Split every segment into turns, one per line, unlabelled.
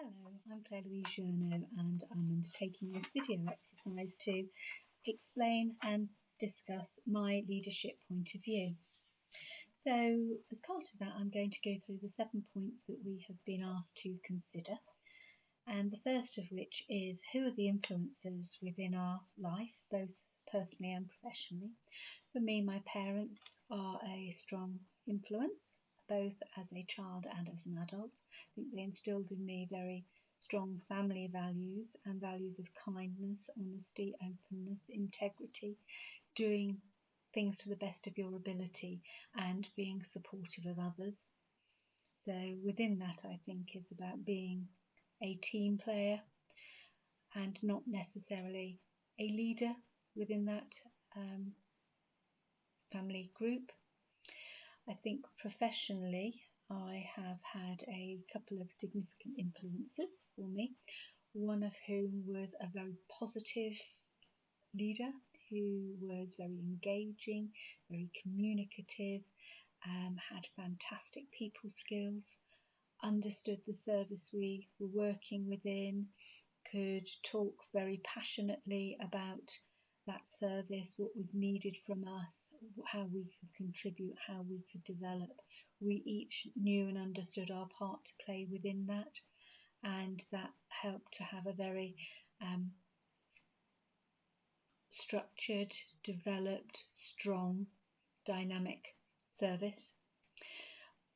Hello, I'm Claire-Louise and I'm undertaking this video exercise to explain and discuss my leadership point of view. So as part of that, I'm going to go through the 7 points that we have been asked to consider. And the first of which is, who are the influencers within our life, both personally and professionally? For me, my parents are a strong influence, both as a child and as an adult. I think they instilled in me very strong family values and values of kindness, honesty, openness, integrity, doing things to the best of your ability and being supportive of others. So within that, I think is about being a team player and not necessarily a leader within that family group. I think professionally, I have had a couple of significant influences for me, one of whom was a very positive leader who was very engaging, very communicative, had fantastic people skills, understood the service we were working within, could talk very passionately about that service, what was needed from us, how we could contribute, how we could develop. We each knew and understood our part to play within that, and that helped to have a very structured, developed, strong, dynamic service.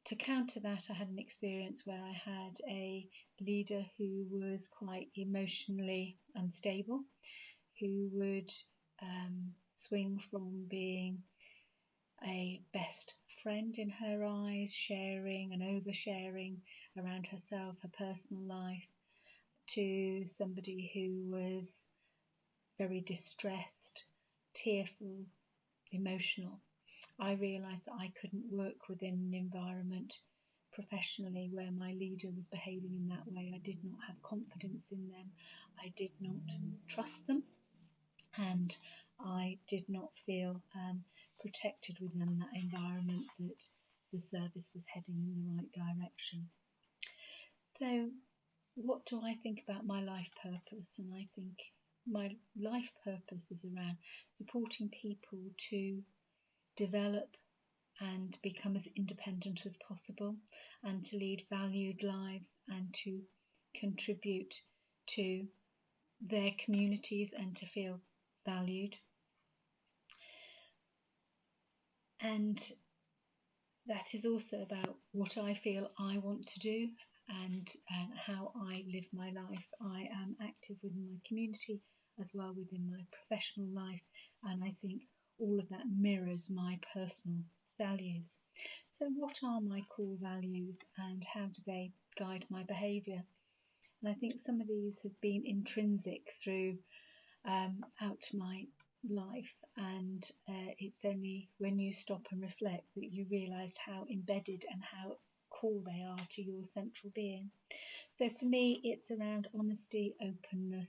To counter that, I had an experience where I had a leader who was quite emotionally unstable, who would swing from being a best friend in her eyes, sharing and oversharing around herself, her personal life, to somebody who was very distressed, tearful, emotional. I realised that I couldn't work within an environment professionally where my leader was behaving in that way. I did not have confidence in them. I did not trust them, and I did not feel protected within that environment, that the service was heading in the right direction. So what do I think about my life purpose? And I think my life purpose is around supporting people to develop and become as independent as possible, and to lead valued lives and to contribute to their communities and to feel valued. And that is also about what I feel I want to do and how I live my life. I am active within my community as well within my professional life, and I think all of that mirrors my personal values. So what are my core values and how do they guide my behaviour? And I think some of these have been intrinsic through out my life, and it's only when you stop and reflect that you realise how embedded and how core they are to your central being. So for me, it's around honesty, openness,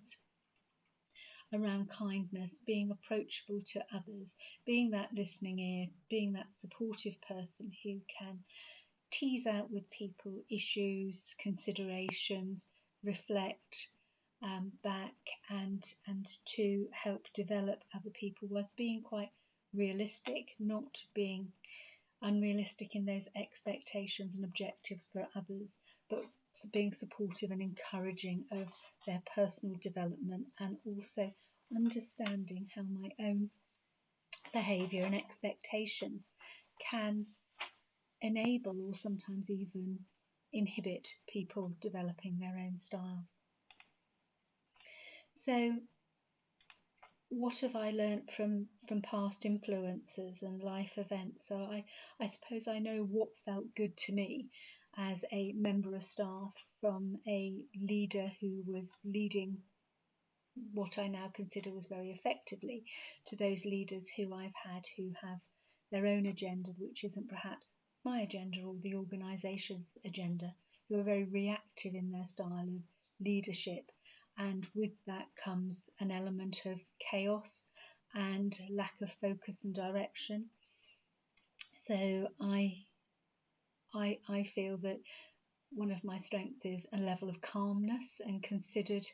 around kindness, being approachable to others, being that listening ear, being that supportive person who can tease out with people issues, considerations, reflect back and to help develop other people, whilst being quite realistic, not being unrealistic in those expectations and objectives for others, but being supportive and encouraging of their personal development, and also understanding how my own behaviour and expectations can enable or sometimes even inhibit people developing their own styles. So what have I learnt from past influences and life events? So I suppose I know what felt good to me as a member of staff, from a leader who was leading what I now consider was very effectively, to those leaders who I've had who have their own agenda, which isn't perhaps my agenda or the organisation's agenda, who are very reactive in their style of leadership. And with that comes an element of chaos and lack of focus and direction. So I feel that one of my strengths is a level of calmness and considered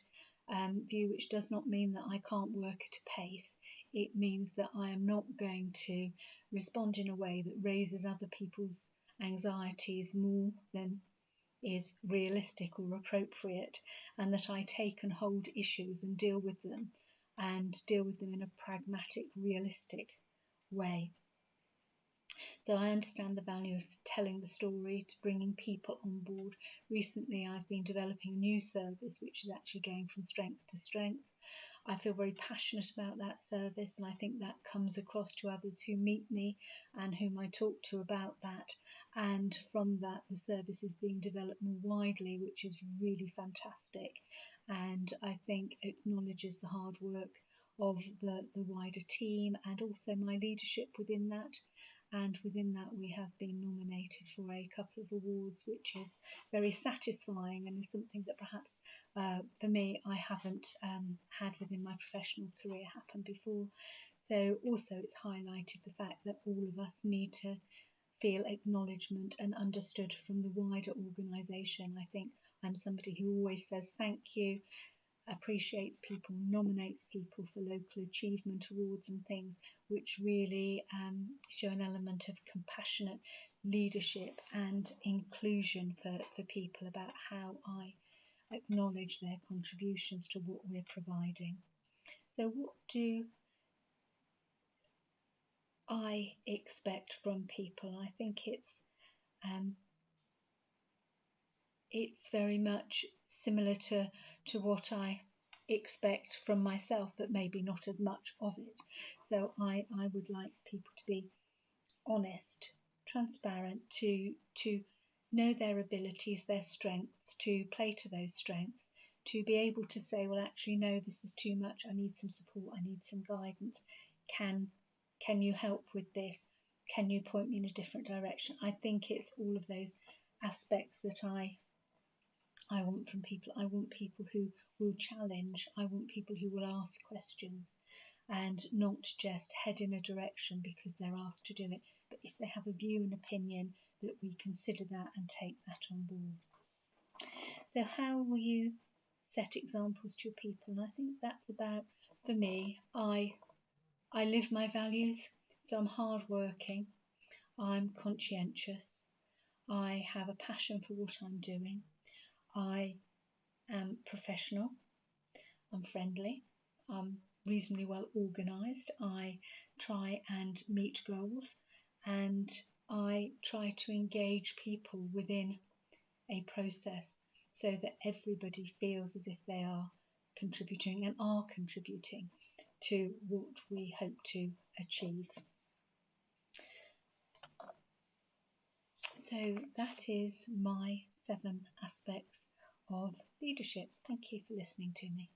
view, which does not mean that I can't work at a pace. It means that I am not going to respond in a way that raises other people's anxieties more than is realistic or appropriate, and that I take and hold issues and deal with them in a pragmatic, realistic way. So I understand the value of telling the story, to bringing people on board. Recently I've been developing a new service which is actually going from strength to strength. I feel very passionate about that service, and I think that comes across to others who meet me and whom I talk to about that. And from that, the service is being developed more widely, which is really fantastic. And I think acknowledges the hard work of the wider team and also my leadership within that. And within that, we have been nominated for a couple of awards, which is very satisfying and is something that perhaps for me I haven't had within my professional career happen before. So also it's highlighted the fact that all of us need to feel acknowledgement and understood from the wider organisation. I think I'm somebody who always says thank you, appreciates people, nominates people for local achievement awards and things, which really show an element of compassionate leadership and inclusion for people about how I acknowledge their contributions to what we're providing. So what do I expect from people? I think it's very much similar to what I expect from myself, but maybe not as much of it. So I would like people to be honest, transparent, to know their abilities, their strengths, to play to those strengths, to be able to say, well, actually, no, this is too much. I need some support. I need some guidance. Can you help with this? Can you point me in a different direction? I think it's all of those aspects that I want from people. I want people who will challenge. I want people who will ask questions and not just head in a direction because they're asked to do it, but if they have a view and opinion, that we consider that and take that on board. So how will you set examples to your people? And I think that's about, for me, I live my values. So I'm hardworking, I'm conscientious, I have a passion for what I'm doing, I am professional, I'm friendly, I'm reasonably well organised, I try and meet goals, and I try to engage people within a process so that everybody feels as if they are contributing and are contributing to what we hope to achieve. So that is my 7 aspects of leadership. Thank you for listening to me.